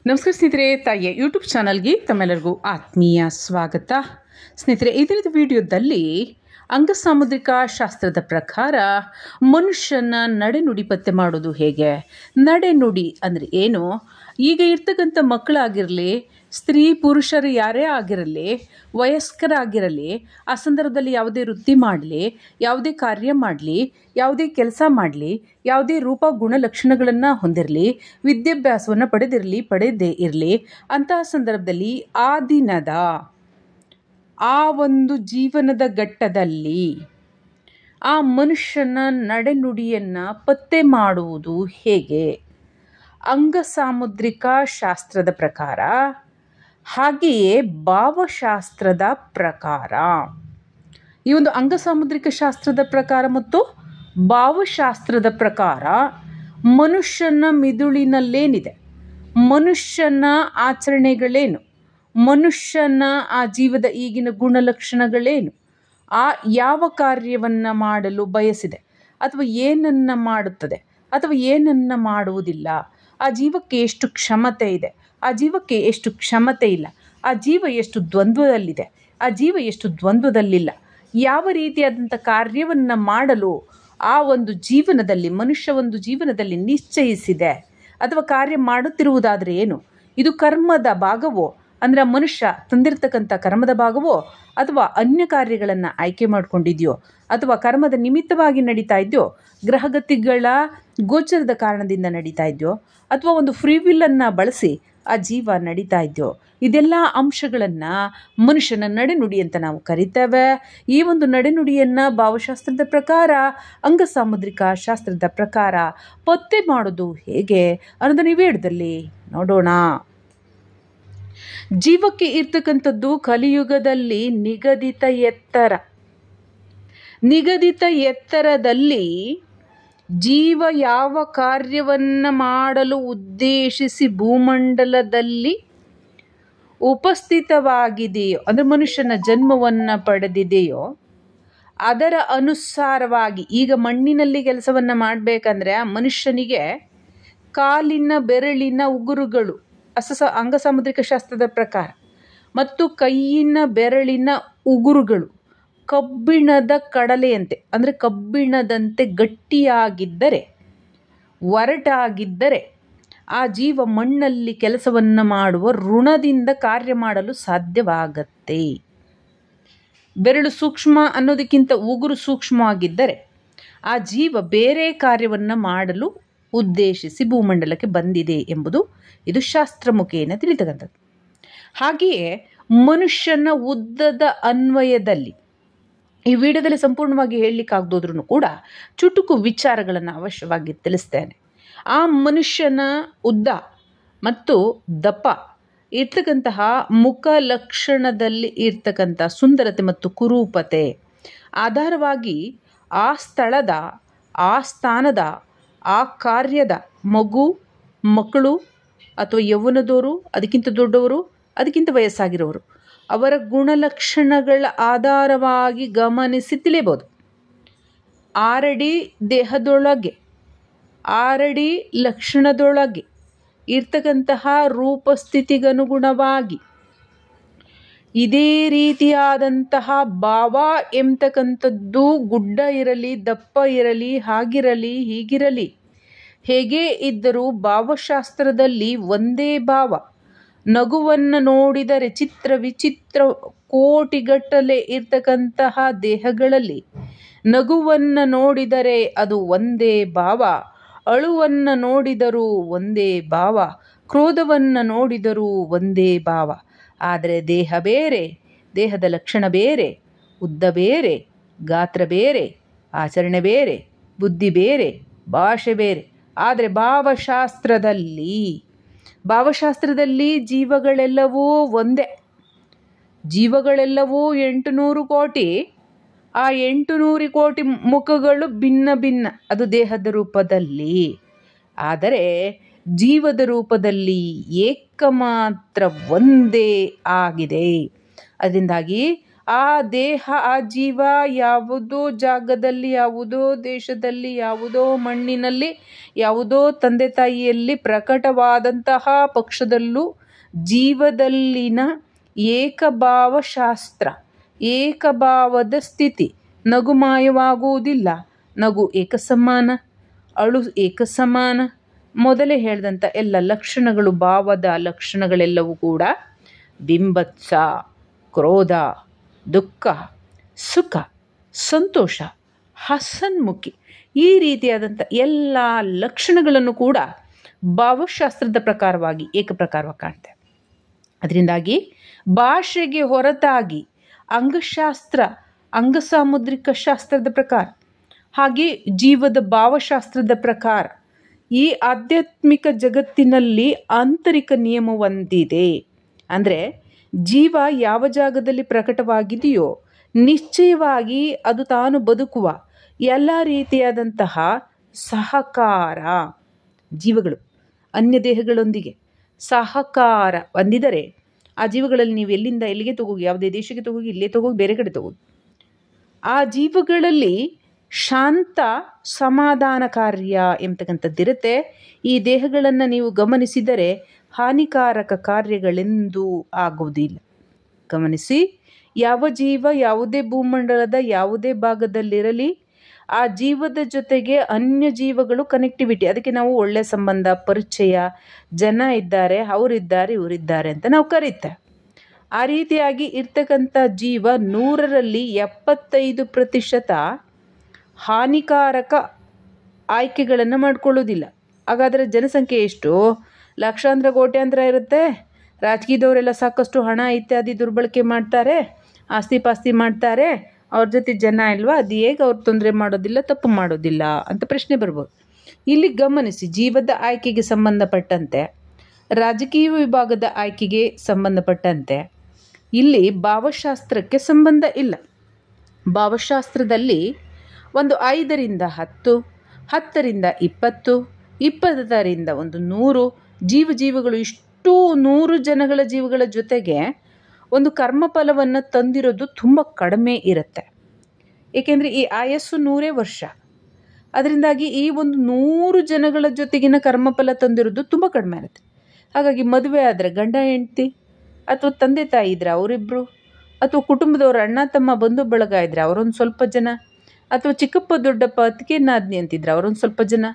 ನಮಸ್ಕಾರ ಸ್ನೇಹಿತರೆ, ತಾಯಿಯ ಯೂಟ್ಯೂಬ್ ಚಾನಲ್ಗೆ ತಮ್ಮೆಲ್ಲರಿಗೂ ಆತ್ಮೀಯ ಸ್ವಾಗತ. ಸ್ನೇಹಿತರೆ, ಇದರ ವಿಡಿಯೋದಲ್ಲಿ ಅಂಗಸಾಮುದ್ರಿಕ ಶಾಸ್ತ್ರದ ಪ್ರಕಾರ ಮನುಷ್ಯನ ನಡೆನುಡಿ ಪತ್ತೆ ಮಾಡೋದು ಹೇಗೆ, ನಡೆನುಡಿ ಅಂದರೆ ಏನು, ಈಗ ಇರ್ತಕ್ಕಂಥ ಮಕ್ಕಳಾಗಿರಲಿ, ಸ್ತ್ರೀ ಪುರುಷರು ಯಾರೇ ಆಗಿರಲಿ, ವಯಸ್ಕರಾಗಿರಲಿ, ಆ ಸಂದರ್ಭದಲ್ಲಿ ಯಾವುದೇ ವೃತ್ತಿ ಮಾಡಲಿ, ಯಾವುದೇ ಕಾರ್ಯ ಮಾಡಲಿ, ಯಾವುದೇ ಕೆಲಸ ಮಾಡಲಿ, ಯಾವುದೇ ರೂಪ ಗುಣಲಕ್ಷಣಗಳನ್ನು ಹೊಂದಿರಲಿ, ವಿದ್ಯಾಭ್ಯಾಸವನ್ನು ಪಡೆದೇ ಇರಲಿ, ಅಂತಹ ಸಂದರ್ಭದಲ್ಲಿ ಆ ದಿನದ ಆ ಒಂದು ಜೀವನದ ಘಟ್ಟದಲ್ಲಿ ಆ ಮನುಷ್ಯನ ನಡೆನುಡಿಯನ್ನು ಪತ್ತೆ ಮಾಡುವುದು ಹೇಗೆ, ಅಂಗಸಾಮುದ್ರಿಕ ಶಾಸ್ತ್ರದ ಪ್ರಕಾರ, ಹಾಗೆಯೇ ಭಾವಶಾಸ್ತ್ರದ ಪ್ರಕಾರ. ಈ ಒಂದು ಅಂಗಸಾಮುದ್ರಿಕ ಶಾಸ್ತ್ರದ ಪ್ರಕಾರ ಮತ್ತು ಭಾವಶಾಸ್ತ್ರದ ಪ್ರಕಾರ ಮನುಷ್ಯನ ಮಿದುಳಿನಲ್ಲೇನಿದೆ, ಮನುಷ್ಯನ ಆಚರಣೆಗಳೇನು, ಮನುಷ್ಯನ ಆ ಜೀವದ ಈಗಿನ ಗುಣಲಕ್ಷಣಗಳೇನು, ಆ ಯಾವ ಕಾರ್ಯವನ್ನು ಮಾಡಲು ಬಯಸಿದೆ ಅಥವಾ ಏನನ್ನು ಮಾಡುತ್ತದೆ ಅಥವಾ ಏನನ್ನು ಮಾಡುವುದಿಲ್ಲ, ಆ ಜೀವಕ್ಕೆ ಎಷ್ಟು ಕ್ಷಮತೆ ಇದೆ, ಆ ಜೀವಕ್ಕೆ ಎಷ್ಟು ಕ್ಷಮತೆ ಇಲ್ಲ, ಆ ಜೀವ ಎಷ್ಟು ದ್ವಂದ್ವದಲ್ಲಿದೆ, ಆ ಜೀವ ಎಷ್ಟು ದ್ವಂದ್ವದಲ್ಲಿಲ್ಲ, ಯಾವ ರೀತಿಯಾದಂಥ ಕಾರ್ಯವನ್ನು ಮಾಡಲು ಆ ಒಂದು ಜೀವನದಲ್ಲಿ ಮನುಷ್ಯ ಒಂದು ಜೀವನದಲ್ಲಿ ನಿಶ್ಚಯಿಸಿದೆ ಅಥವಾ ಕಾರ್ಯ ಮಾಡುತ್ತಿರುವುದಾದರೆ ಏನು, ಇದು ಕರ್ಮದ ಭಾಗವೋ, ಅಂದರೆ ಮನುಷ್ಯ ತಂದಿರತಕ್ಕಂಥ ಕರ್ಮದ ಭಾಗವೋ ಅಥವಾ ಅನ್ಯ ಕಾರ್ಯಗಳನ್ನು ಆಯ್ಕೆ ಮಾಡಿಕೊಂಡಿದೆಯೋ ಅಥವಾ ಕರ್ಮದ ನಿಮಿತ್ತವಾಗಿ ನಡೀತಾ ಇದೆಯೋ, ಗ್ರಹಗತಿಗಳ ಗೋಚರದ ಕಾರಣದಿಂದ ನಡೀತಾ ಇದೆಯೋ ಅಥವಾ ಒಂದು ಫ್ರೀ ವಿಲ್ಲನ್ನು ಬಳಸಿ ಆ ಜೀವ ನಡೀತಾ ಇದೆಯೋ, ಇದೆಲ್ಲ ಅಂಶಗಳನ್ನು ಮನುಷ್ಯನ ನಡೆನುಡಿ ಅಂತ ನಾವು ಕರಿತೇವೆ. ಈ ಒಂದು ನಡೆನುಡಿಯನ್ನು ಭಾವಶಾಸ್ತ್ರದ ಪ್ರಕಾರ, ಅಂಗಸಾಮುದ್ರಿಕ ಶಾಸ್ತ್ರದ ಪ್ರಕಾರ ಪತ್ತೆ ಮಾಡೋದು ಹೇಗೆ ಅನ್ನೋದನ್ನು ಈ ವಿಡಿಯೋದಲ್ಲಿ ನೋಡೋಣ. ಜೀವಕ್ಕೆ ಇರ್ತಕ್ಕಂಥದ್ದು ಕಲಿಯುಗದಲ್ಲಿ ನಿಗದಿತ ಎತ್ತರದಲ್ಲಿ ಜೀವ ಯಾವ ಕಾರ್ಯವನ್ನು ಮಾಡಲು ಉದ್ದೇಶಿಸಿ ಭೂಮಂಡಲದಲ್ಲಿ ಉಪಸ್ಥಿತವಾಗಿದೆಯೋ, ಅಂದರೆ ಮನುಷ್ಯನ ಜನ್ಮವನ್ನು ಪಡೆದಿದೆಯೋ ಅದರ ಅನುಸಾರವಾಗಿ, ಈಗ ಮಣ್ಣಿನಲ್ಲಿ ಕೆಲಸವನ್ನು ಮಾಡಬೇಕಂದ್ರೆ ಆ ಮನುಷ್ಯನಿಗೆ ಕಾಲಿನ ಬೆರಳಿನ ಉಗುರುಗಳು ಅಂಗಸಾಮುದ್ರಿಕ ಶಾಸ್ತ್ರದ ಪ್ರಕಾರ ಮತ್ತು ಕೈಯಿನ ಬೆರಳಿನ ಉಗುರುಗಳು ಕಬ್ಬಿಣದ ಕಡಲೆಯಂತೆ, ಅಂದರೆ ಕಬ್ಬಿಣದಂತೆ ಗಟ್ಟಿಯಾಗಿದ್ದರೆ, ಒರಟಾಗಿದ್ದರೆ ಆ ಜೀವ ಮಣ್ಣಲ್ಲಿ ಕೆಲಸವನ್ನು ಮಾಡುವ ಋಣದಿಂದ ಕಾರ್ಯ ಮಾಡಲು ಸಾಧ್ಯವಾಗತ್ತೆ. ಬೆರಳು ಸೂಕ್ಷ್ಮ ಅನ್ನೋದಕ್ಕಿಂತ ಉಗುರು ಸೂಕ್ಷ್ಮವಾಗಿದ್ದರೆ ಆ ಜೀವ ಬೇರೆ ಕಾರ್ಯವನ್ನು ಮಾಡಲು ಉದ್ದೇಶಿಸಿ ಭೂಮಂಡಲಕ್ಕೆ ಬಂದಿದೆ ಎಂಬುದು ಇದು ಶಾಸ್ತ್ರಮುಖೇನ ತಿಳಿತಕ್ಕಂಥದ್ದು. ಹಾಗೆಯೇ ಮನುಷ್ಯನ ಉದ್ದದ ಅನ್ವಯದಲ್ಲಿ ಈ ವಿಡಿಯೋದಲ್ಲಿ ಸಂಪೂರ್ಣವಾಗಿ ಹೇಳಲಿಕ್ಕಾಗದೋದ್ರೂ ಕೂಡ ಚುಟುಕು ವಿಚಾರಗಳನ್ನು ಅವಶ್ಯವಾಗಿ ತಿಳಿಸ್ತೇನೆ. ಆ ಮನುಷ್ಯನ ಉದ್ದ ಮತ್ತು ದಪ್ಪ ಇರ್ತಕ್ಕಂತಹ ಮುಖ ಲಕ್ಷಣದಲ್ಲಿ ಇರ್ತಕ್ಕಂಥ ಸುಂದರತೆ ಮತ್ತು ಕುರೂಪತೆ ಆಧಾರವಾಗಿ ಆ ಸ್ಥಳದ, ಆ ಸ್ಥಾನದ, ಆ ಕಾರ್ಯದ ಮಕ್ಕಳು ಅಥವಾ ಯೌವನದವರು, ಅದಕ್ಕಿಂತ ದೊಡ್ಡವರು, ಅದಕ್ಕಿಂತ ವಯಸ್ಸಾಗಿರೋರು, ಅವರ ಗುಣಲಕ್ಷಣಗಳ ಆಧಾರವಾಗಿ ಗಮನಿಸಿ ತಿಳಿಯಬಹುದು. 6 ಅಡಿ ದೇಹದೊಳಗೆ, 6 ಅಡಿ ಲಕ್ಷಣದೊಳಗೆ ಇರ್ತಕ್ಕಂತಹ ರೂಪಸ್ಥಿತಿಗನುಗುಣವಾಗಿ ಇದೇ ರೀತಿಯಾದಂತಹ ಭಾವ ಎಂಬತಕ್ಕಂಥದ್ದು ಗುಡ್ಡ ಇರಲಿ, ದಪ್ಪ ಇರಲಿ, ಹಾಗಿರಲಿ, ಹೀಗಿರಲಿ, ಹೇಗೇ ಇದ್ದರೂ ಭಾವಶಾಸ್ತ್ರದಲ್ಲಿ ಒಂದೇ ಭಾವ. ನಗುವನ್ನು ನೋಡಿದರೆ ಚಿತ್ರ ವಿಚಿತ್ರ ಕೋಟಿಗಟ್ಟಲೆ ಇರ್ತಕ್ಕಂತಹ ದೇಹಗಳಲ್ಲಿ ನಗುವನ್ನು ನೋಡಿದರೆ ಅದು ಒಂದೇ ಭಾವ, ಅಳುವನ್ನು ನೋಡಿದರೂ ಒಂದೇ ಭಾವ, ಕ್ರೋಧವನ್ನು ನೋಡಿದರೂ ಒಂದೇ ಭಾವ. ಆದರೆ ದೇಹ ಬೇರೆ, ದೇಹದ ಲಕ್ಷಣ ಬೇರೆ, ಉದ್ದ ಬೇರೆ, ಗಾತ್ರ ಬೇರೆ, ಆಚರಣೆ ಬೇರೆ, ಬುದ್ಧಿ ಬೇರೆ, ಭಾಷೆ ಬೇರೆ. ಆದರೆ ಭಾವಶಾಸ್ತ್ರದಲ್ಲಿ ಜೀವಗಳೆಲ್ಲವೂ ಒಂದೇ. ಜೀವಗಳೆಲ್ಲವೂ 800 ಕೋಟಿ. ಆ 800 ಕೋಟಿ ಮುಖಗಳು ಭಿನ್ನ ಭಿನ್ನ, ಅದು ದೇಹದ ರೂಪದಲ್ಲಿ. ಆದರೆ ಜೀವದ ರೂಪದಲ್ಲಿ ಏಕಮಾತ್ರ ಒಂದೇ ಆಗಿದೆ. ಅದರಿಂದಾಗಿ ಆ ದೇಹ, ಆ ಜೀವ ಯಾವುದೋ ಜಾಗದಲ್ಲಿ, ಯಾವುದೋ ದೇಶದಲ್ಲಿ, ಯಾವುದೋ ಮಣ್ಣಿನಲ್ಲಿ, ಯಾವುದೋ ತಂದೆ ತಾಯಿಯಲ್ಲಿ ಪ್ರಕಟವಾದಂತಹ ಪಕ್ಷದಲ್ಲೂ ಜೀವದಲ್ಲಿನ ಏಕಭಾವಶಾಸ್ತ್ರ, ಏಕಭಾವದ ಸ್ಥಿತಿ. ನಗು ಮಾಯವಾಗುವುದಿಲ್ಲ, ನಗು ಏಕಸಮಾನ, ಅಳು ಏಕಸಮಾನ. ಮೊದಲೇ ಹೇಳಿದಂಥ ಎಲ್ಲ ಲಕ್ಷಣಗಳು, ಭಾವದ ಲಕ್ಷಣಗಳೆಲ್ಲವೂ ಕೂಡ ಬಿಂಬತ್ಸ, ಕ್ರೋಧ, ದುಃಖ, ಸುಖ, ಸಂತೋಷ, ಹಸನ್ಮುಖಿ, ಈ ರೀತಿಯಾದಂಥ ಎಲ್ಲ ಲಕ್ಷಣಗಳನ್ನು ಕೂಡ ಭಾವಶಾಸ್ತ್ರದ ಪ್ರಕಾರವಾಗಿ ಏಕಪ್ರಕಾರವಾಗಿ ಕಾಣ್ತೇವೆ. ಅದರಿಂದಾಗಿ ಭಾಷೆಗೆ ಹೊರತಾಗಿ ಅಂಗಶಾಸ್ತ್ರ, ಅಂಗಸಾಮುದ್ರಿಕ ಶಾಸ್ತ್ರದ ಪ್ರಕಾರ, ಹಾಗೆ ಜೀವದ ಭಾವಶಾಸ್ತ್ರದ ಪ್ರಕಾರ ಈ ಆಧ್ಯಾತ್ಮಿಕ ಜಗತ್ತಿನಲ್ಲಿ ಆಂತರಿಕ ನಿಯಮವೊಂದಿದೆ. ಅಂದರೆ ಜೀವ ಯಾವ ಜಾಗದಲ್ಲಿ ಪ್ರಕಟವಾಗಿದೆಯೋ ನಿಶ್ಚಯವಾಗಿ ಅದು ತಾನು ಬದುಕುವ ಎಲ್ಲ ರೀತಿಯಾದಂತಹ ಸಹಕಾರ, ಜೀವಗಳು ಅನ್ಯ ದೇಹಗಳೊಂದಿಗೆ ಸಹಕಾರ ಹೊಂದಿದರೆ ಆ ಜೀವಗಳಲ್ಲಿ ನೀವು ಎಲ್ಲಿಂದ ಎಲ್ಲಿಗೆ ತಗೋಗಿ, ಯಾವುದೇ ದೇಶಕ್ಕೆ ತಗೋಗಿ, ಇಲ್ಲೇ ತಗೋಗಿ, ಬೇರೆ ಕಡೆ ತಗೋಗಿ, ಆ ಜೀವಗಳಲ್ಲಿ ಶಾಂತ ಸಮಾಧಾನ ಕಾರ್ಯ ಎಂಬತಕ್ಕಂಥದ್ದಿರುತ್ತೆ. ಈ ದೇಹಗಳನ್ನು ನೀವು ಗಮನಿಸಿದರೆ ಹಾನಿಕಾರಕ ಕಾರ್ಯಗಳೆಂದೂ ಆಗುವುದಿಲ್ಲ. ಗಮನಿಸಿ, ಯಾವ ಜೀವ ಯಾವುದೇ ಭೂಮಂಡಲದ ಯಾವುದೇ ಭಾಗದಲ್ಲಿರಲಿ, ಆ ಜೀವದ ಜೊತೆಗೆ ಅನ್ಯ ಜೀವಗಳು ಕನೆಕ್ಟಿವಿಟಿ, ಅದಕ್ಕೆ ನಾವು ಒಳ್ಳೆಯ ಸಂಬಂಧ, ಪರಿಚಯ, ಜನ ಇದ್ದಾರೆ, ಅವರಿದ್ದಾರೆ, ಇವರಿದ್ದಾರೆ ಅಂತ ನಾವು ಕರೀತೇವೆ. ಆ ರೀತಿಯಾಗಿ ಇರ್ತಕ್ಕಂಥ ಜೀವ 100ರಲ್ಲಿ 75% ಹಾನಿಕಾರಕ ಆಯ್ಕೆಗಳನ್ನು ಮಾಡಿಕೊಳ್ಳೋದಿಲ್ಲ. ಹಾಗಾದರೆ ಜನಸಂಖ್ಯೆ ಎಷ್ಟು? ಲಕ್ಷಾಂತರ ಕೋಟ್ಯಾಂತರ ಇರುತ್ತೆ. ರಾಜಕೀಯದವರೆಲ್ಲ ಸಾಕಷ್ಟು ಹಣ ಇತ್ಯಾದಿ ದುರ್ಬಳಕೆ ಮಾಡ್ತಾರೆ, ಆಸ್ತಿ ಪಾಸ್ತಿ ಮಾಡ್ತಾರೆ, ಅವ್ರ ಜೊತೆ ಜನ ಇಲ್ವಾ, ಅದು ಹೇಗೆ ಅವ್ರು ತೊಂದರೆ ಮಾಡೋದಿಲ್ಲ, ತಪ್ಪು ಮಾಡೋದಿಲ್ಲ ಅಂತ ಪ್ರಶ್ನೆ ಬರ್ಬೋದು. ಇಲ್ಲಿ ಗಮನಿಸಿ, ಜೀವದ ಆಯ್ಕೆಗೆ ಸಂಬಂಧಪಟ್ಟಂತೆ, ರಾಜಕೀಯ ವಿಭಾಗದ ಆಯ್ಕೆಗೆ ಸಂಬಂಧಪಟ್ಟಂತೆ ಇಲ್ಲಿ ಭಾವಶಾಸ್ತ್ರಕ್ಕೆ ಸಂಬಂಧ ಇಲ್ಲ. ಭಾವಶಾಸ್ತ್ರದಲ್ಲಿ ಒಂದು 5ರಿಂದ 10, 10ರಿಂದ 20, 20ರಿಂದ 100 ಜೀವಗಳು, ಇಷ್ಟು 100 ಜನಗಳ ಜೀವಗಳ ಜೊತೆಗೆ ಒಂದು ಕರ್ಮಫಲವನ್ನು ತಂದಿರೋದು ತುಂಬ ಕಡಿಮೆ ಇರುತ್ತೆ. ಏಕೆಂದರೆ ಈ ಆಯಸ್ಸು 100 ವರ್ಷ. ಅದರಿಂದಾಗಿ ಈ ಒಂದು 100 ಜನಗಳ ಜೊತೆಗಿನ ಕರ್ಮಫಲ ತಂದಿರೋದು ತುಂಬ ಕಡಿಮೆ ಇರುತ್ತೆ. ಹಾಗಾಗಿ ಮದುವೆ ಆದರೆ ಗಂಡ ಹೆಂಡ್ತಿ, ಅಥವಾ ತಂದೆ ತಾಯಿ ಇದ್ದರೆ ಅವರಿಬ್ಬರು, ಅಥವಾ ಕುಟುಂಬದವರು ಅಣ್ಣ ತಮ್ಮ ಬಂಧು ಬಳಗ ಇದ್ದರೆ ಅವರೊಂದು ಸ್ವಲ್ಪ ಜನ, ಅಥವಾ ಚಿಕ್ಕಪ್ಪ ದೊಡ್ಡಪ್ಪ ಅತ್ತಿಗೆ ನಾದಿನಿ ಅಂತಿದ್ರೆ ಅವರೊಂದು ಸ್ವಲ್ಪ ಜನ,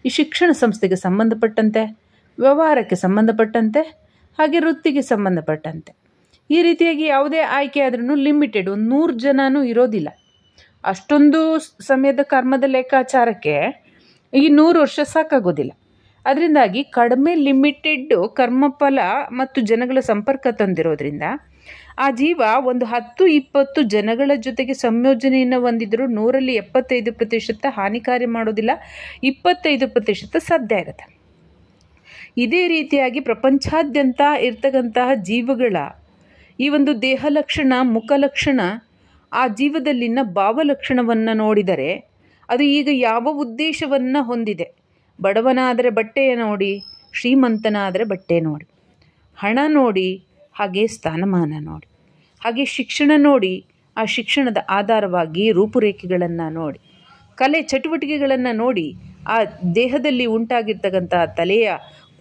ಈ ಶಿಕ್ಷಣ ಸಂಸ್ಥೆಗೆ ಸಂಬಂಧಪಟ್ಟಂತೆ, ವ್ಯವಹಾರಕ್ಕೆ ಸಂಬಂಧಪಟ್ಟಂತೆ, ಹಾಗೆ ವೃತ್ತಿಗೆ ಸಂಬಂಧಪಟ್ಟಂತೆ, ಈ ರೀತಿಯಾಗಿ ಯಾವುದೇ ಆಯ್ಕೆ ಆದ್ರೂ ಲಿಮಿಟೆಡ್, ಒಂದು 100 ಜನನೂ ಇರೋದಿಲ್ಲ. ಅಷ್ಟೊಂದು ಸಮಯದ ಕರ್ಮದ ಲೆಕ್ಕಾಚಾರಕ್ಕೆ ಈ 100 ವರ್ಷ ಸಾಕಾಗೋದಿಲ್ಲ. ಅದರಿಂದಾಗಿ ಕಡಿಮೆ ಲಿಮಿಟೆಡ್ ಕರ್ಮಫಲ ಮತ್ತು ಜನಗಳ ಸಂಪರ್ಕ ತಂದಿರೋದ್ರಿಂದ ಆ ಜೀವ ಒಂದು 10-20 ಜನಗಳ ಜೊತೆಗೆ ಸಂಯೋಜನೆಯನ್ನು ಹೊಂದಿದ್ರು 100ರಲ್ಲಿ 75% ಹಾನಿಕಾರಿ ಮಾಡೋದಿಲ್ಲ, 25% ಸಾಧ್ಯ ಇರುತ್ತೆ. ಇದೇ ರೀತಿಯಾಗಿ ಪ್ರಪಂಚಾದ್ಯಂತ ಇರ್ತಕ್ಕಂತಹ ಜೀವಗಳ ಈ ಒಂದು ದೇಹ ಲಕ್ಷಣ, ಮುಖ ಲಕ್ಷಣ, ಆ ಜೀವದಲ್ಲಿನ ಭಾವಲಕ್ಷಣವನ್ನು ನೋಡಿದರೆ ಅದು ಈಗ ಯಾವ ಉದ್ದೇಶವನ್ನು ಹೊಂದಿದೆ. ಬಡವನಾದರೆ ಬಟ್ಟೆಯ ನೋಡಿ, ಶ್ರೀಮಂತನಾದರೆ ಬಟ್ಟೆ ನೋಡಿ, ಹಣ ನೋಡಿ, ಹಾಗೆ ಸ್ಥಾನಮಾನ ನೋಡಿ, ಹಾಗೆ ಶಿಕ್ಷಣ ನೋಡಿ, ಆ ಶಿಕ್ಷಣದ ಆಧಾರವಾಗಿ ರೂಪುರೇಖೆಗಳನ್ನು ನೋಡಿ, ಕಲೆ ಚಟುವಟಿಕೆಗಳನ್ನು ನೋಡಿ, ಆ ದೇಹದಲ್ಲಿ ಉಂಟಾಗಿರ್ತಕ್ಕಂಥ ತಲೆಯ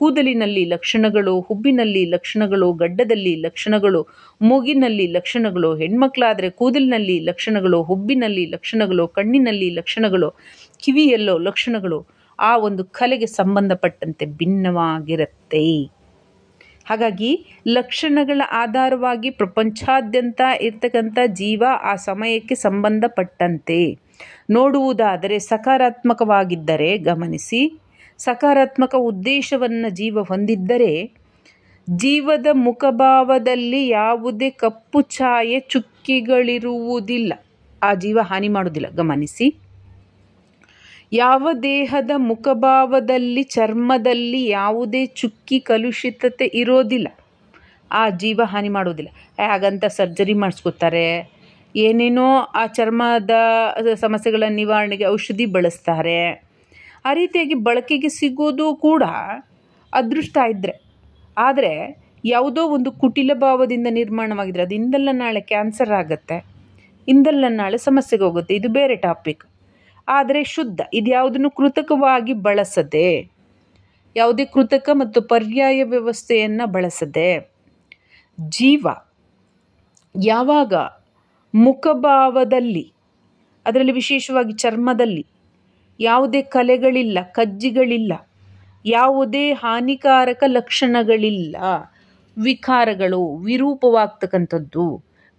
ಕೂದಲಿನಲ್ಲಿ ಲಕ್ಷಣಗಳು, ಹುಬ್ಬಿನಲ್ಲಿ ಲಕ್ಷಣಗಳು, ಗಡ್ಡದಲ್ಲಿ ಲಕ್ಷಣಗಳು, ಮೂಗಿನಲ್ಲಿ ಲಕ್ಷಣಗಳು, ಹೆಣ್ಮಕ್ಳಾದರೆ ಕೂದಲಿನಲ್ಲಿ ಲಕ್ಷಣಗಳು, ಹುಬ್ಬಿನಲ್ಲಿ ಲಕ್ಷಣಗಳು, ಕಣ್ಣಿನಲ್ಲಿ ಲಕ್ಷಣಗಳು, ಕಿವಿಯಲ್ಲೋ ಲಕ್ಷಣಗಳು, ಆ ಒಂದು ಕಲೆಗೆ ಸಂಬಂಧಪಟ್ಟಂತೆ ಭಿನ್ನವಾಗಿರುತ್ತೆ. ಹಾಗಾಗಿ ಲಕ್ಷಣಗಳ ಆಧಾರವಾಗಿ ಪ್ರಪಂಚಾದ್ಯಂತ ಇರ್ತಕ್ಕಂಥ ಜೀವ ಆ ಸಮಯಕ್ಕೆ ಸಂಬಂಧಪಟ್ಟಂತೆ ನೋಡುವುದಾದರೆ ಸಕಾರಾತ್ಮಕವಾಗಿದ್ದರೆ, ಗಮನಿಸಿ, ಸಕಾರಾತ್ಮಕ ಉದ್ದೇಶವನ್ನು ಜೀವ ಹೊಂದಿದ್ದರೆ ಜೀವದ ಮುಖಭಾವದಲ್ಲಿ ಯಾವುದೇ ಕಪ್ಪು ಛಾಯೆ ಚುಕ್ಕಿಗಳಿರುವುದಿಲ್ಲ, ಆ ಜೀವ ಹಾನಿ ಮಾಡೋದಿಲ್ಲ. ಗಮನಿಸಿ, ಯಾವ ದೇಹದ ಮುಖಭಾವದಲ್ಲಿ, ಚರ್ಮದಲ್ಲಿ ಯಾವುದೇ ಚುಕ್ಕಿ ಕಲುಷಿತತೆ ಇರೋದಿಲ್ಲ, ಆ ಜೀವ ಹಾನಿ ಮಾಡೋದಿಲ್ಲ. ಹಾಗಂತ ಸರ್ಜರಿ ಮಾಡಿಸ್ಕೊತಾರೆ, ಏನೇನೋ ಆ ಚರ್ಮದ ಸಮಸ್ಯೆಗಳ ನಿವಾರಣೆಗೆ ಔಷಧಿ ಬಳಸ್ತಾರೆ. ಆ ರೀತಿಯಾಗಿ ಬಳಕೆಗೆ ಸಿಗೋದು ಕೂಡ ಅದೃಷ್ಟ ಇದ್ದರೆ. ಆದರೆ ಯಾವುದೋ ಒಂದು ಕುಟಿಲ ಭಾವದಿಂದ ನಿರ್ಮಾಣವಾಗಿದ್ರೆ ಅದು ಇಂದಲ್ಲ ನಾಳೆ ಕ್ಯಾನ್ಸರ್ ಆಗುತ್ತೆ, ಇಂದಲ್ಲ ನಾಳೆ ಸಮಸ್ಯೆಗೆ ಹೋಗುತ್ತೆ, ಇದು ಬೇರೆ ಟಾಪಿಕ್. ಆದರೆ ಶುದ್ಧ, ಇದ್ಯಾವುದನ್ನು ಕೃತಕವಾಗಿ ಬಳಸದೆ, ಯಾವುದೇ ಕೃತಕ ಮತ್ತು ಪರ್ಯಾಯ ವ್ಯವಸ್ಥೆಯನ್ನು ಬಳಸದೆ ಜೀವ ಯಾವಾಗ ಮುಖಭಾವದಲ್ಲಿ, ಅದರಲ್ಲಿ ವಿಶೇಷವಾಗಿ ಚರ್ಮದಲ್ಲಿ ಯಾವುದೇ ಕಲೆಗಳಿಲ್ಲ, ಕಜ್ಜಿಗಳಿಲ್ಲ, ಯಾವುದೇ ಹಾನಿಕಾರಕ ಲಕ್ಷಣಗಳಿಲ್ಲ, ವಿಕಾರಗಳು ವಿರೂಪವಾಗ್ತಕ್ಕಂಥದ್ದು,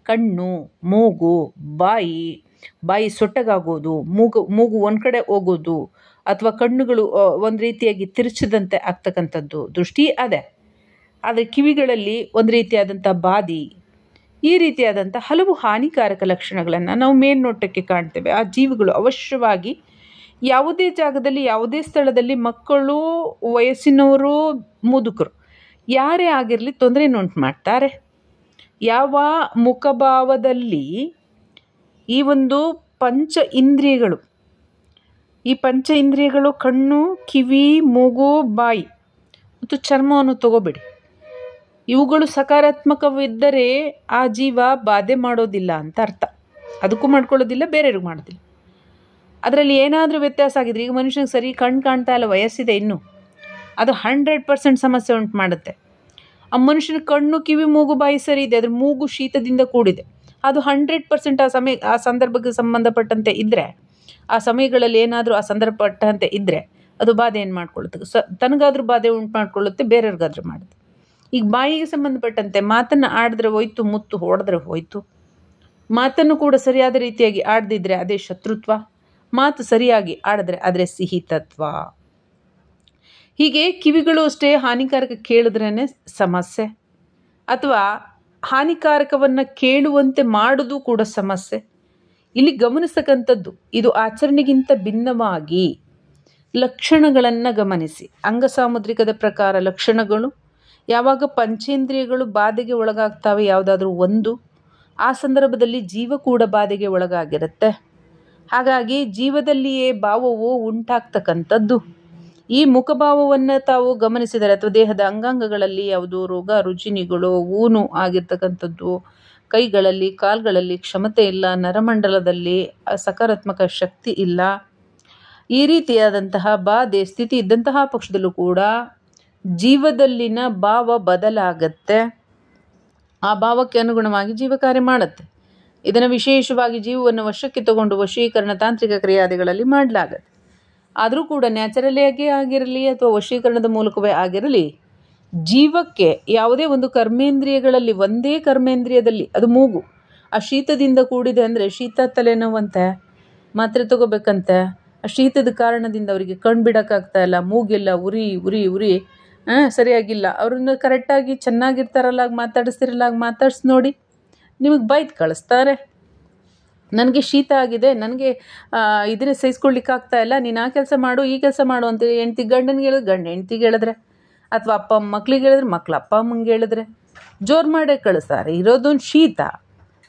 ಕಣ್ಣು, ಮೂಗು, ಬಾಯಿ ಸೊಟ್ಟಗಾಗೋದು, ಮೂಗು ಒಂದು ಕಡೆ ಹೋಗೋದು, ಅಥವಾ ಕಣ್ಣುಗಳು ಒಂದು ರೀತಿಯಾಗಿ ತಿರುಚದಂತೆ ಆಗ್ತಕ್ಕಂಥದ್ದು ದೃಷ್ಟಿ ಅದೇ. ಆದರೆ ಕಿವಿಗಳಲ್ಲಿ ಒಂದು ರೀತಿಯಾದಂಥ ಬಾದಿ, ಈ ರೀತಿಯಾದಂಥ ಹಲವು ಹಾನಿಕಾರಕ ಲಕ್ಷಣಗಳನ್ನು ನಾವು ಮೇಲ್ನೋಟಕ್ಕೆ ಕಾಣ್ತೇವೆ. ಆ ಜೀವಿಗಳು ಅವಶ್ಯವಾಗಿ ಯಾವುದೇ ಜಾಗದಲ್ಲಿ, ಯಾವುದೇ ಸ್ಥಳದಲ್ಲಿ, ಮಕ್ಕಳು, ವಯಸ್ಸಿನವರು, ಮುದುಕರು ಯಾರೇ ಆಗಿರಲಿ ತೊಂದರೆಯನ್ನುಂಟು ಮಾಡ್ತಾರೆ. ಯಾವ ಮುಖಭಾವದಲ್ಲಿ ಈ ಒಂದು ಪಂಚ ಇಂದ್ರಿಯಗಳು, ಈ ಪಂಚ ಇಂದ್ರಿಯಗಳು ಕಣ್ಣು, ಕಿವಿ, ಮೂಗು, ಬಾಯಿ ಮತ್ತು ಚರ್ಮವನ್ನು ತಗೋಬೇಡಿ, ಇವುಗಳು ಸಕಾರಾತ್ಮಕವಿದ್ದರೆ ಆ ಜೀವ ಬಾಧೆ ಮಾಡೋದಿಲ್ಲ ಅಂತ ಅರ್ಥ. ಅದಕ್ಕೂ ಮಾಡ್ಕೊಳ್ಳೋದಿಲ್ಲ, ಬೇರೆಯವ್ರಿಗೆ ಮಾಡೋದಿಲ್ಲ. ಅದರಲ್ಲಿ ಏನಾದರೂ ವ್ಯತ್ಯಾಸ ಆಗಿದ್ರೆ, ಈಗ ಮನುಷ್ಯನಿಗೆ ಸರಿ ಕಣ್ಣು ಕಾಣ್ತಾ ಇಲ್ಲ, ವಯಸ್ಸಿದೆ ಇನ್ನೂ, ಅದು 100% ಸಮಸ್ಯೆ ಉಂಟು ಮಾಡುತ್ತೆ. ಆ ಮನುಷ್ಯನ ಕಣ್ಣು, ಕಿವಿ, ಮೂಗು, ಬಾಯಿ ಸರಿ ಇದೆ, ಅದ್ರ ಮೂಗು ಶೀತದಿಂದ ಕೂಡಿದೆ, ಅದು 100% ಆ ಸಂದರ್ಭಕ್ಕೆ ಸಂಬಂಧಪಟ್ಟಂತೆ ಇದ್ದರೆ, ಆ ಸಮಯಗಳಲ್ಲಿ ಏನಾದರೂ ಆ ಸಂದರ್ಭಪಟ್ಟಂತೆ ಇದ್ದರೆ ಅದು ಬಾಧೆ ಏನು ಮಾಡ್ಕೊಳ್ಳುತ್ತೆ, ತನಗಾದರೂ ಬಾಧೆ ಉಂಟು ಮಾಡ್ಕೊಳ್ಳುತ್ತೆ, ಬೇರೆಯವ್ರಿಗಾದ್ರೂ ಮಾಡುತ್ತೆ. ಈಗ ಬಾಯಿಗೆ ಸಂಬಂಧಪಟ್ಟಂತೆ ಮಾತನ್ನು ಆಡಿದ್ರೆ ಹೋಯ್ತು, ಮುತ್ತು ಹೊಡೆದ್ರೆ ಹೋಯ್ತು. ಮಾತನ್ನು ಕೂಡ ಸರಿಯಾದ ರೀತಿಯಾಗಿ ಆಡದಿದ್ರೆ ಅದೇ ಶತ್ರುತ್ವ, ಮಾತು ಸರಿಯಾಗಿ ಆಡಿದ್ರೆ ಅದೇ ಸಿಹಿ ತತ್ವ. ಹೀಗೆ ಕಿವಿಗಳು ಅಷ್ಟೇ ಹಾನಿಕಾರಕ ಕೇಳಿದ್ರೇ ಸಮಸ್ಯೆ, ಅಥವಾ ಹಾನಿಕಾರಕವನ್ನು ಕೇಳುವಂತೆ ಮಾಡೋದು ಕೂಡ ಸಮಸ್ಯೆ. ಇಲ್ಲಿ ಗಮನಿಸ್ತಕ್ಕಂಥದ್ದು, ಇದು ಆಚರಣೆಗಿಂತ ಭಿನ್ನವಾಗಿ ಲಕ್ಷಣಗಳನ್ನು ಗಮನಿಸಿ. ಅಂಗಸಾಮುದ್ರಿಕದ ಪ್ರಕಾರ ಲಕ್ಷಣಗಳು ಯಾವಾಗ ಪಂಚೇಂದ್ರಿಯಗಳು ಬಾಧೆಗೆ ಒಳಗಾಗ್ತವೆ, ಯಾವುದಾದ್ರೂ ಒಂದು, ಆ ಸಂದರ್ಭದಲ್ಲಿ ಜೀವ ಕೂಡ ಬಾಧೆಗೆ ಒಳಗಾಗಿರುತ್ತೆ. ಹಾಗಾಗಿ ಜೀವದಲ್ಲಿಯೇ ಭಾವವು ಉಂಟಾಗ್ತಕ್ಕಂಥದ್ದು. ಈ ಮುಖಭಾವವನ್ನು ತಾವು ಗಮನಿಸಿದರೆ, ಅಥವಾ ದೇಹದ ಅಂಗಾಂಗಗಳಲ್ಲಿ ಯಾವುದೋ ರೋಗ ರುಜಿನಿಗಳು, ಊನು ಆಗಿರ್ತಕ್ಕಂಥದ್ದು, ಕೈಗಳಲ್ಲಿ, ಕಾಲುಗಳಲ್ಲಿ ಕ್ಷಮತೆ ಇಲ್ಲ, ನರಮಂಡಲದಲ್ಲಿ ಸಕಾರಾತ್ಮಕ ಶಕ್ತಿ ಇಲ್ಲ, ಈ ರೀತಿಯಾದಂತಹ ಬಾಧೆ ಸ್ಥಿತಿ ಇದ್ದಂತಹ ಪಕ್ಷದಲ್ಲೂ ಕೂಡ ಜೀವದಲ್ಲಿನ ಭಾವ ಬದಲಾಗತ್ತೆ. ಆ ಭಾವಕ್ಕೆ ಅನುಗುಣವಾಗಿ ಜೀವ ಕಾರ್ಯ ಮಾಡುತ್ತೆ. ಇದನ್ನು ವಿಶೇಷವಾಗಿ ಜೀವವನ್ನು ವಶಕ್ಕೆ ತಗೊಂಡು ವಶೀಕರಣ ತಾಂತ್ರಿಕ ಕ್ರಿಯಾದಿಗಳಲ್ಲಿ ಮಾಡಲಾಗತ್ತೆ. ಆದರೂ ಕೂಡ ನ್ಯಾಚುರಲಿಯಾಗಿ ಆಗಿರಲಿ ಅಥವಾ ವಶೀಕರಣದ ಮೂಲಕವೇ ಆಗಿರಲಿ, ಜೀವಕ್ಕೆ ಯಾವುದೇ ಒಂದು ಕರ್ಮೇಂದ್ರಿಯಗಳಲ್ಲಿ, ಒಂದೇ ಕರ್ಮೇಂದ್ರಿಯದಲ್ಲಿ, ಅದು ಮೂಗು, ಆ ಶೀತದಿಂದ ಕೂಡಿದೆ ಅಂದರೆ ಶೀತ ತಲೆನೋವಂತೆ ಮಾತ್ರೆ ತಗೋಬೇಕಂತೆ, ಆ ಶೀತದ ಕಾರಣದಿಂದ ಅವರಿಗೆ ಕಣ್ಣು ಬಿಡೋಕ್ಕಾಗ್ತಾ ಇಲ್ಲ, ಮೂಗೆಲ್ಲ ಉರಿ ಉರಿ ಉರಿ ಸರಿಯಾಗಿಲ್ಲ, ಅವ್ರನ್ನ ಕರೆಕ್ಟಾಗಿ ಚೆನ್ನಾಗಿರ್ತಾರಲ್ಲ, ಮಾತಾಡಿಸ್ತಿರಲ್ಲ, ಮಾತಾಡ್ಸಿ ನೋಡಿ, ನಿಮಗೆ ಬೈದು ಕಳಿಸ್ತಾರೆ. ನನಗೆ ಶೀತ ಆಗಿದೆ, ನನಗೆ ಇದನ್ನೇ ಸಹಿಸ್ಕೊಳ್ಳಿಕ್ಕಾಗ್ತಾ ಇಲ್ಲ, ನೀನು ಆ ಕೆಲಸ ಮಾಡು, ಈ ಕೆಲಸ ಮಾಡು ಅಂತೇಳಿ ಹೆಂಡ್ತಿ ಗಂಡನಿಗೆ ಹೇಳಿದ್ರೆ, ಗಂಡ ಹೆಂಡ್ತಿಗೆ ಹೇಳಿದ್ರೆ, ಅಥವಾ ಅಪ್ಪ ಮಕ್ಳಿಗೆ ಹೇಳಿದ್ರೆ, ಮಕ್ಳು ಅಪ್ಪ ಅಮ್ಮಂಗೆ ಹೇಳಿದ್ರೆ ಜೋರು ಮಾಡೇ ಕಳಿಸ್ತಾರೆ. ಇರೋದೊಂದು ಶೀತ,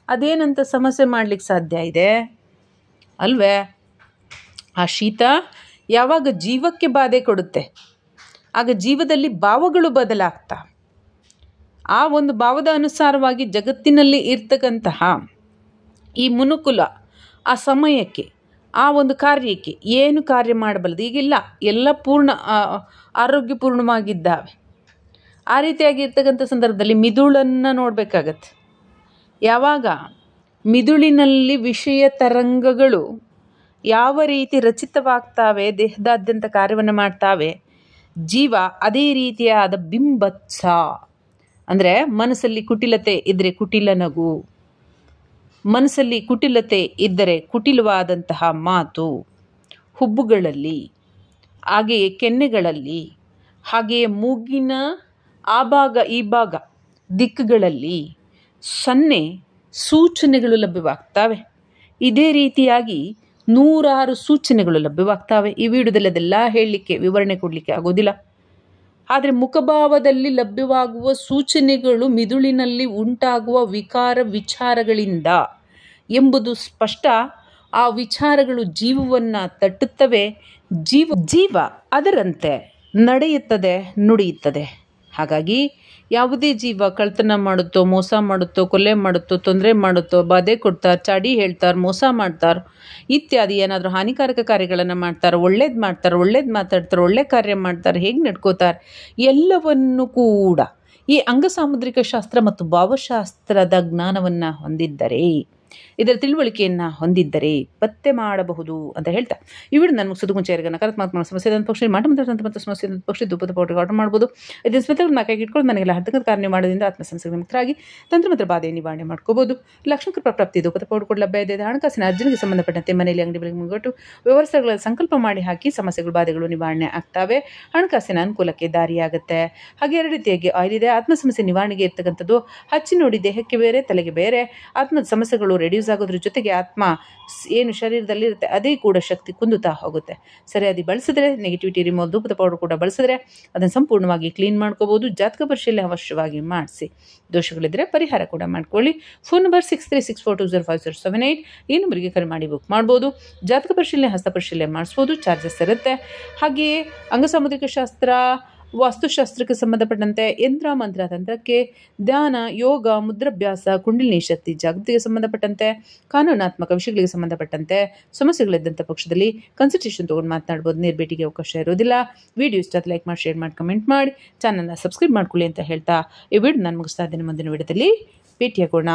ಅದೇನಂತ ಸಮಸ್ಯೆ ಮಾಡಲಿಕ್ಕೆ ಸಾಧ್ಯ ಇದೆ ಅಲ್ವೇ? ಆ ಶೀತ ಯಾವಾಗ ಜೀವಕ್ಕೆ ಬಾಧೆ ಕೊಡುತ್ತೆ, ಆಗ ಜೀವದಲ್ಲಿ ಭಾವಗಳು ಬದಲಾಗ್ತಾ, ಆ ಒಂದು ಭಾವದ ಅನುಸಾರವಾಗಿ ಜಗತ್ತಿನಲ್ಲಿ ಇರ್ತಕ್ಕಂತಹ ಈ ಮನುಕುಲ ಆ ಸಮಯಕ್ಕೆ, ಆ ಒಂದು ಕಾರ್ಯಕ್ಕೆ ಏನು ಕಾರ್ಯ ಮಾಡಬಲ್ಲದು. ಈಗಿಲ್ಲ, ಎಲ್ಲ ಪೂರ್ಣ ಆರೋಗ್ಯಪೂರ್ಣವಾಗಿದ್ದಾವೆ. ಆ ರೀತಿಯಾಗಿ ಇರ್ತಕ್ಕಂಥ ಸಂದರ್ಭದಲ್ಲಿ ಮಿದುಳನ್ನು ನೋಡಬೇಕಾಗತ್ತೆ. ಯಾವಾಗ ಮಿದುಳಿನಲ್ಲಿ ವಿಷಯ ತರಂಗಗಳು ಯಾವ ರೀತಿ ರಚಿತವಾಗ್ತಾವೆ, ದೇಹದಾದ್ಯಂತ ಕಾರ್ಯವನ್ನು ಮಾಡ್ತಾವೆ, ಜೀವ ಅದೇ ರೀತಿಯಾದ ಬಿಂಬತ್ಸ, ಅಂದರೆ ಮನಸ್ಸಲ್ಲಿ ಕುಟಿಲತೆ ಇದ್ದರೆ ಕುಟಿಲ ನಗು, ಮನಸ್ಸಲ್ಲಿ ಕುಟಿಲತೆ ಇದ್ದರೆ ಕುಟಿಲವಾದಂತಹ ಮಾತು, ಹುಬ್ಬುಗಳಲ್ಲಿ, ಹಾಗೆಯೇ ಕೆನ್ನೆಗಳಲ್ಲಿ, ಹಾಗೆಯೇ ಮೂಗಿನ ಆ ಭಾಗ ಈ ಭಾಗ ದಿಕ್ಕುಗಳಲ್ಲಿ ಸನ್ನೆ ಸೂಚನೆಗಳು ಲಭ್ಯವಾಗ್ತವೆ. ಇದೇ ರೀತಿಯಾಗಿ 100 ಸೂಚನೆಗಳು ಲಭ್ಯವಾಗ್ತವೆ. ಈ ವಿಡಿಯೋದಲ್ಲಿ ಅದೆಲ್ಲ ಹೇಳಲಿಕ್ಕೆ, ವಿವರಣೆ ಕೊಡಲಿಕ್ಕೆ ಆಗೋದಿಲ್ಲ. ಆದರೆ ಮುಖಭಾವದಲ್ಲಿ ಲಭ್ಯವಾಗುವ ಸೂಚನೆಗಳು ಮಿದುಳಿನಲ್ಲಿ ಉಂಟಾಗುವ ವಿಕಾರ ವಿಚಾರಗಳಿಂದ ಎಂಬುದು ಸ್ಪಷ್ಟ. ಆ ವಿಚಾರಗಳು ಜೀವವನ್ನು ತಟ್ಟುತ್ತವೆ. ಜೀವ ಅದರಂತೆ ನಡೆಯುತ್ತದೆ, ನುಡಿಯುತ್ತದೆ. ಹಾಗಾಗಿ ಯಾವುದೇ ಜೀವ ಕಳ್ತನ ಮಾಡುತ್ತೋ, ಮೋಸ ಮಾಡುತ್ತೋ, ಕೊಲೆ ಮಾಡುತ್ತೋ, ತೊಂದರೆ ಮಾಡುತ್ತೋ, ಬಾಧೆ ಕೊಡ್ತಾರೆ, ಚಾಡಿ ಹೇಳ್ತಾರೆ, ಮೋಸ ಮಾಡ್ತಾರೆ ಇತ್ಯಾದಿ ಏನಾದರೂ ಹಾನಿಕಾರಕ ಕಾರ್ಯಗಳನ್ನು ಮಾಡ್ತಾರೆ, ಒಳ್ಳೇದು ಮಾತಾಡ್ತಾರೆ, ಒಳ್ಳೆ ಕಾರ್ಯ ಮಾಡ್ತಾರೆ, ಹೇಗೆ ನಡ್ಕೋತಾರೆ ಎಲ್ಲವನ್ನು ಕೂಡ ಈ ಅಂಗಸಾಮುದ್ರಿಕ ಶಾಸ್ತ್ರ ಮತ್ತು ಭಾವಶಾಸ್ತ್ರದ ಜ್ಞಾನವನ್ನು ಹೊಂದಿದ್ದರೆ, ಇದರ ತಿಳುವಳಿಕೆಯನ್ನು ಹೊಂದಿದ್ದರೆ ಪತ್ತೆ ಮಾಡಬಹುದು ಅಂತ ಹೇಳ್ತಾ ಇವಿಡು ನಾನು ಮುಗಿಸೋದು ಮುಂಚೆ ನಕಾರಾತ್ಮಕ ಸಮಸ್ಯೆ ಪಕ್ಷಿ ಮತ್ತು ಸಮಸ್ಯೆ ಪಕ್ಷಿ ಧೂಪದ ಪೌಡರ್ ಆರ್ಡರ್ ಮಾಡ್ಬೋದು. ಇದನ್ನು ಸ್ಮಿತಗಳು ನಾಲ್ಕಾಗಿ ಇಟ್ಕೊಂಡು ನನಗೆಲ್ಲ ಹರ್ತಕ್ಕಂಥ ಕಾರ್ಯ ಮಾಡೋದ್ರಿಂದ ಆತ್ಮ ಸಮಸ್ಯೆಗಳ ಮುಕ್ತರಾಗಿ ತಂತ್ರ ಮತ್ತು ಬಾಧೆ ನಿವಾರಣೆ ಮಾಡ್ಕೋಬಹುದು. ಲಕ್ಷ್ಮೀ ಕೃಪಾ ಪ್ರಾಪ್ತಿ ಧೂಪದ ಪೌಡರ್ ಕೂಡ ಲಭ್ಯ ಇದೆ. ಹಣಕಾಸಿನ ಅರ್ಜನೆಗೆ ಸಂಬಂಧಪಟ್ಟಂತೆ ಮನೆಯಲ್ಲಿ ಅಂಗಡಿಗಳಿಗೆ ಮುಗಿಟ್ಟು ವ್ಯವಸ್ಥೆಗಳ ಸಂಕಲ್ಪ ಮಾಡಿ ಹಾಕಿ ಸಮಸ್ಯೆಗಳು ಬಾಧೆಗಳು ನಿವಾರಣೆ ಆಗ್ತವೆ. ಹಣಕಾಸಿನ ಅನುಕೂಲಕ್ಕೆ ದಾರಿಯಾಗುತ್ತೆ. ಹಾಗೆ ಎರಡು ರೀತಿಯಾಗಿ ಆಯಿಲ್ ಇದೆ. ಆತ್ಮ ಸಮಸ್ಯೆ ನಿವಾರಣೆಗೆ ಇರ್ತಕ್ಕಂಥದ್ದು ಹಚ್ಚಿ ನೋಡಿ ದೇಹಕ್ಕೆ ಬೇರೆ, ತಲೆಗೆ ಬೇರೆ. ಆತ್ಮದ ಸಮಸ್ಯೆಗಳು ರೆಡ್ಯೂಸ್ ಆಗೋದ್ರ ಜೊತೆಗೆ ಆತ್ಮ ಏನು ಶರೀರದಲ್ಲಿರುತ್ತೆ ಅದೇ ಕೂಡ ಶಕ್ತಿ ಕುಂದುತ್ತಾ ಹೋಗುತ್ತೆ. ಸರಿಯಾಗಿ ಬಳಸಿದ್ರೆ ನೆಗೆಟಿವಿಟಿ ರಿಮೂವ್ ಧೂಪದ ಪೌಡರ್ ಕೂಡ ಬಳಸಿದ್ರೆ ಅದನ್ನು ಸಂಪೂರ್ಣವಾಗಿ ಕ್ಲೀನ್ ಮಾಡ್ಕೋಬಹುದು. ಜಾತಕ ಪರಿಶೀಲನೆ ಅವಶ್ಯವಾಗಿ ಮಾಡಿಸಿ. ದೋಷಗಳಿದ್ರೆ ಪರಿಹಾರ ಕೂಡ ಮಾಡ್ಕೊಳ್ಳಿ. ಫೋನ್ ನಂಬರ್ 6364205078 ಈ ನಂಬರಿಗೆ ಕರೆ ಮಾಡಿ ಬುಕ್ ಮಾಡ್ಬೋದು. ಜಾತಕ ಪರಿಶೀಲನೆ, ಹಸ್ತ ಪರಿಶೀಲನೆ ಮಾಡಿಸ್ಬೋದು. ಚಾರ್ಜಸ್ ಇರುತ್ತೆ. ಹಾಗೆಯೇ ಅಂಗಸಾಮುದ್ರಿಕ ಶಾಸ್ತ್ರ, ವಾಸ್ತುಶಾಸ್ತ್ರಕ್ಕೆ ಸಂಬಂಧಪಟ್ಟಂತೆ ಯಂತ್ರ, ಮಂತ್ರ, ತಂತ್ರಕ್ಕೆ, ಧ್ಯಾನ, ಯೋಗ, ಮುದ್ರಾಭ್ಯಾಸ, ಕುಂಡಲಿನಿ ಶಕ್ತಿ, ಜಾಗೃತಿಗೆ ಸಂಬಂಧಪಟ್ಟಂತೆ, ಕಾನೂನಾತ್ಮಕ ವಿಷಯಗಳಿಗೆ ಸಂಬಂಧಪಟ್ಟಂತೆ ಸಮಸ್ಯೆಗಳಿದ್ದಂಥ ಪಕ್ಷದಲ್ಲಿ ಕನ್ಸಲ್ಟೇಷನ್ ತೊಗೊಂಡು ಮಾತನಾಡ್ಬೋದು. ನೇರ್ಭೇಟಿಗೆ ಅವಕಾಶ ಇರೋದಿಲ್ಲ. ವಿಡಿಯೋ ಇಷ್ಟ ಲೈಕ್ ಮಾಡಿ, ಶೇರ್ ಮಾಡಿ, ಕಮೆಂಟ್ ಮಾಡಿ, ಚಾನಲ್ನ ಸಬ್ಸ್ಕ್ರೈಬ್ ಮಾಡ್ಕೊಳ್ಳಿ ಅಂತ ಹೇಳ್ತಾ ಈ ವಿಡಿಯೋ ನಾನು ಮುಗಿಸ್ತಾ ಇದ್ದೇನೆ. ಮುಂದಿನ ವಿಡಿಯೋದಲ್ಲಿ ಭೇಟಿಯಾಗೋಣ.